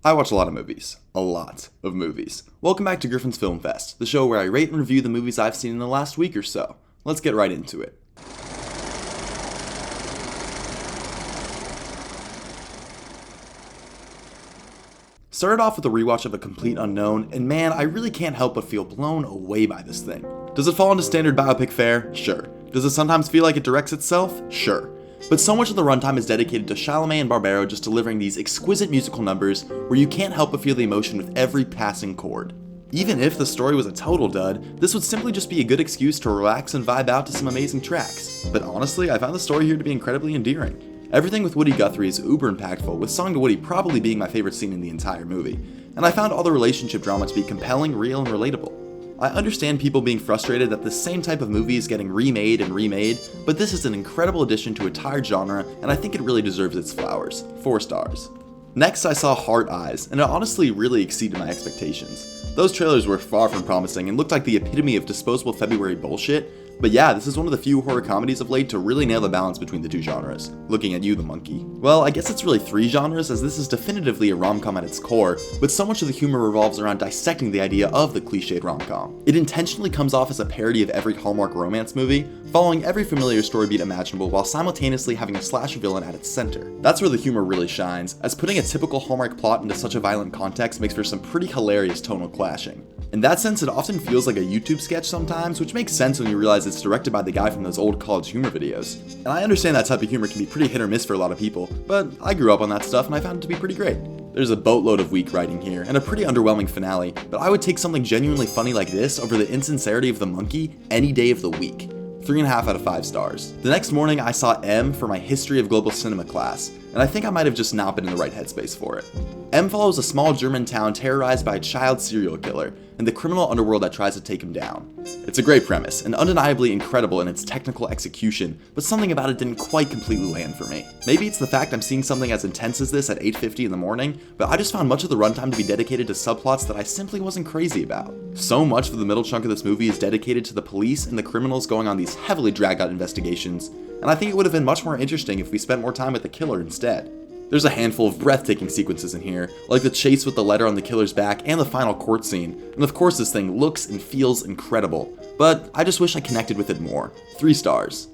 I watch a lot of movies. A lot of movies. Welcome back to Gryphon's Film Fest, the show where I rate and review the movies I've seen in the last week or so. Let's get right into it. Started off with a rewatch of A Complete Unknown, and man, I really can't help but feel blown away by this thing. Does it fall into standard biopic fare? Sure. Does it sometimes feel like it directs itself? Sure. But so much of the runtime is dedicated to Chalamet and Barbero just delivering these exquisite musical numbers where you can't help but feel the emotion with every passing chord. Even if the story was a total dud, this would simply just be a good excuse to relax and vibe out to some amazing tracks. But honestly, I found the story here to be incredibly endearing. Everything with Woody Guthrie is uber impactful, with Song to Woody probably being my favorite scene in the entire movie, and I found all the relationship drama to be compelling, real, and relatable. I understand people being frustrated that this same type of movie is getting remade and remade, but this is an incredible addition to a tired genre, and I think it really deserves its flowers. 4 stars. Next, I saw Heart Eyes, and it honestly really exceeded my expectations. Those trailers were far from promising and looked like the epitome of disposable February bullshit, but yeah, this is one of the few horror comedies of late to really nail the balance between the two genres. Looking at you, the monkey. Well, I guess it's really 3 genres, as this is definitively a rom-com at its core, but so much of the humor revolves around dissecting the idea of the cliched rom-com. It intentionally comes off as a parody of every Hallmark romance movie, following every familiar story beat imaginable while simultaneously having a slasher villain at its center. That's where the humor really shines, as putting a typical Hallmark plot into such a violent context makes for some pretty hilarious tonal clashing. In that sense, it often feels like a YouTube sketch sometimes, which makes sense when you realize it's directed by the guy from those old college humor videos. And I understand that type of humor can be pretty hit or miss for a lot of people, but I grew up on that stuff and I found it to be pretty great. There's a boatload of weak writing here, and a pretty underwhelming finale, but I would take something genuinely funny like this over the insincerity of the monkey any day of the week. 3.5 out of 5 stars. The next morning, I saw M for my History of Global Cinema class, and I think I might have just not been in the right headspace for it. M follows a small German town terrorized by a child serial killer, and the criminal underworld that tries to take him down. It's a great premise, and undeniably incredible in its technical execution, but something about it didn't quite completely land for me. Maybe it's the fact I'm seeing something as intense as this at 8:50 in the morning, but I just found much of the runtime to be dedicated to subplots that I simply wasn't crazy about. So much of the middle chunk of this movie is dedicated to the police and the criminals going on these heavily dragged out investigations, and I think it would have been much more interesting if we spent more time with the killer instead. There's a handful of breathtaking sequences in here, like the chase with the letter on the killer's back and the final court scene, and of course this thing looks and feels incredible, but I just wish I connected with it more. 3 stars.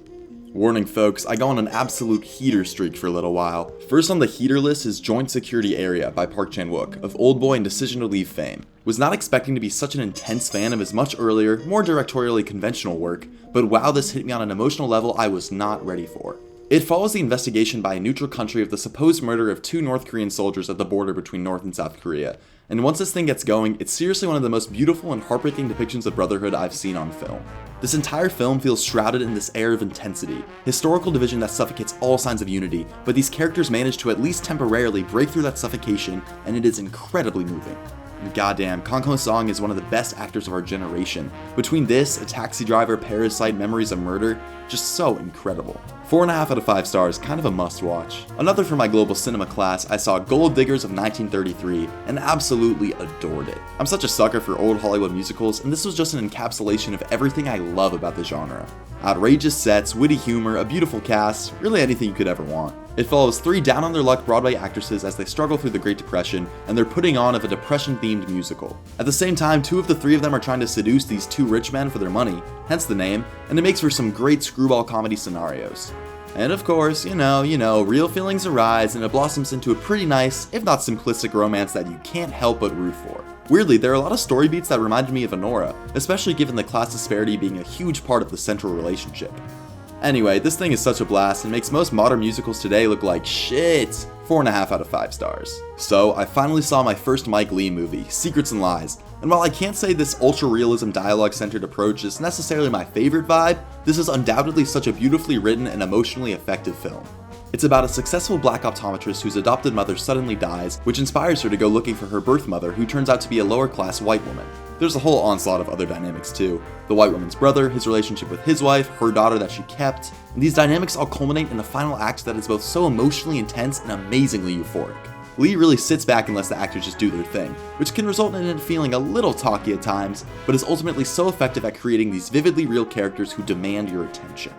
Warning folks, I go on an absolute heater streak for a little while. First on the heater list is Joint Security Area by Park Chan-wook, of Oldboy and Decision to Leave fame. Was not expecting to be such an intense fan of his much earlier, more directorially conventional work, but wow, this hit me on an emotional level I was not ready for. It follows the investigation by a neutral country of the supposed murder of 2 North Korean soldiers at the border between North and South Korea, and once this thing gets going, it's seriously one of the most beautiful and heartbreaking depictions of brotherhood I've seen on film. This entire film feels shrouded in this air of intensity, historical division that suffocates all signs of unity, but these characters manage to at least temporarily break through that suffocation, and it is incredibly moving. And goddamn, Kang Ho-sung is one of the best actors of our generation. Between this, A Taxi Driver, Parasite, Memories of Murder, just so incredible. 4.5 out of 5 stars, kind of a must watch. Another for my global cinema class, I saw Gold Diggers of 1933 and absolutely adored it. I'm such a sucker for old Hollywood musicals, and this was just an encapsulation of everything I love about the genre. Outrageous sets, witty humor, a beautiful cast, really anything you could ever want. It follows 3 down-on-their-luck Broadway actresses as they struggle through the Great Depression and their putting on of a depression-themed musical. At the same time, 2 of the 3 of them are trying to seduce these 2 rich men for their money, hence the name, and it makes for some great screwball comedy scenarios. And of course, you know, real feelings arise and it blossoms into a pretty nice, if not simplistic romance that you can't help but root for. Weirdly, there are a lot of story beats that reminded me of Anora, especially given the class disparity being a huge part of the central relationship. Anyway, this thing is such a blast and makes most modern musicals today look like shit. 4.5 out of 5 stars. So, I finally saw my first Mike Leigh movie, Secrets and Lies, and while I can't say this ultra-realism dialogue-centered approach is necessarily my favorite vibe, this is undoubtedly such a beautifully written and emotionally effective film. It's about a successful black optometrist whose adopted mother suddenly dies, which inspires her to go looking for her birth mother, who turns out to be a lower-class white woman. There's a whole onslaught of other dynamics too. The white woman's brother, his relationship with his wife, her daughter that she kept, and these dynamics all culminate in the final act that is both so emotionally intense and amazingly euphoric. Leigh really sits back and lets the actors just do their thing, which can result in it feeling a little talky at times, but is ultimately so effective at creating these vividly real characters who demand your attention.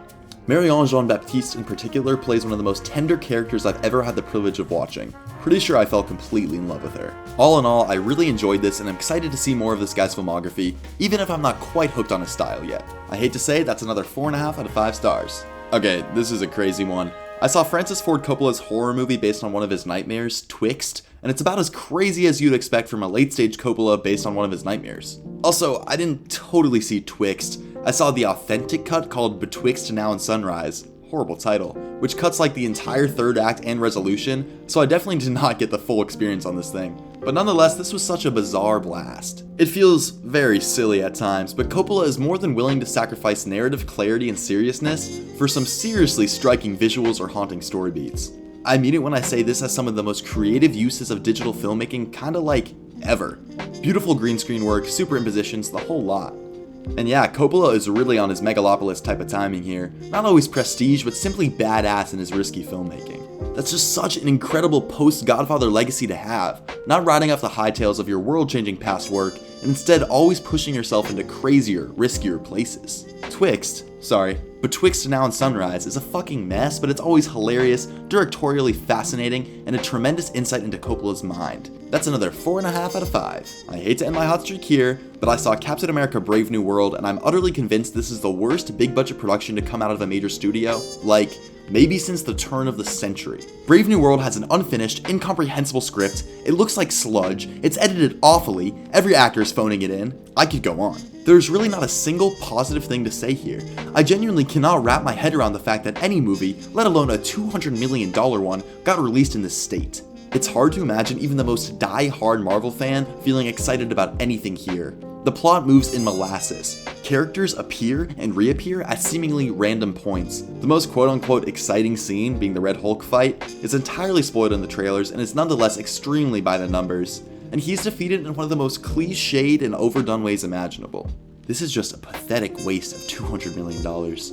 Marianne Jean-Baptiste in particular plays one of the most tender characters I've ever had the privilege of watching. Pretty sure I fell completely in love with her. All in all, I really enjoyed this and I'm excited to see more of this guy's filmography, even if I'm not quite hooked on his style yet. I hate to say, that's another 4.5 out of 5 stars. Okay, this is a crazy one. I saw Francis Ford Coppola's horror movie based on one of his nightmares, Twixt, and it's about as crazy as you'd expect from a late-stage Coppola based on one of his nightmares. Also, I didn't totally see Twixt. I saw the authentic cut called Betwixt Now and Sunrise, horrible title, which cuts like the entire third act and resolution, so I definitely did not get the full experience on this thing. But nonetheless, this was such a bizarre blast. It feels very silly at times, but Coppola is more than willing to sacrifice narrative clarity and seriousness for some seriously striking visuals or haunting story beats. I mean it when I say this has some of the most creative uses of digital filmmaking kinda like ever. Beautiful green screen work, superimpositions, the whole lot. And yeah, Coppola is really on his Megalopolis type of timing here. Not always prestige, but simply badass in his risky filmmaking. That's just such an incredible post-Godfather legacy to have, not riding off the hightails of your world-changing past work, and instead always pushing yourself into crazier, riskier places. Betwixt Now and Sunrise is a fucking mess, but it's always hilarious, directorially fascinating, and a tremendous insight into Coppola's mind. That's another 4.5 out of 5. I hate to end my hot streak here, but I saw Captain America Brave New World, and I'm utterly convinced this is the worst big-budget production to come out of a major studio, like, maybe since the turn of the century. Brave New World has an unfinished, incomprehensible script, it looks like sludge, it's edited awfully, every actor is phoning it in. I could go on. There's really not a single positive thing to say here. I genuinely cannot wrap my head around the fact that any movie, let alone a $200 million one, got released in this state. It's hard to imagine even the most die-hard Marvel fan feeling excited about anything here. The plot moves in molasses. Characters appear and reappear at seemingly random points. The most quote-unquote exciting scene, being the Red Hulk fight, is entirely spoiled in the trailers and is nonetheless extremely by the numbers. And he's defeated in one of the most cliched and overdone ways imaginable. This is just a pathetic waste of $200 million.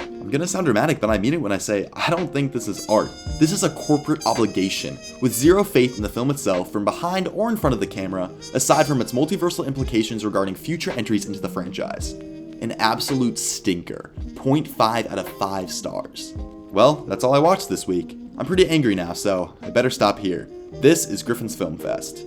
I'm gonna sound dramatic, but I mean it when I say I don't think this is art. This is a corporate obligation, with zero faith in the film itself from behind or in front of the camera, aside from its multiversal implications regarding future entries into the franchise. An absolute stinker. 0.5 out of 5 stars. Well, that's all I watched this week. I'm pretty angry now, so I better stop here. This is Gryphon's Film Fest.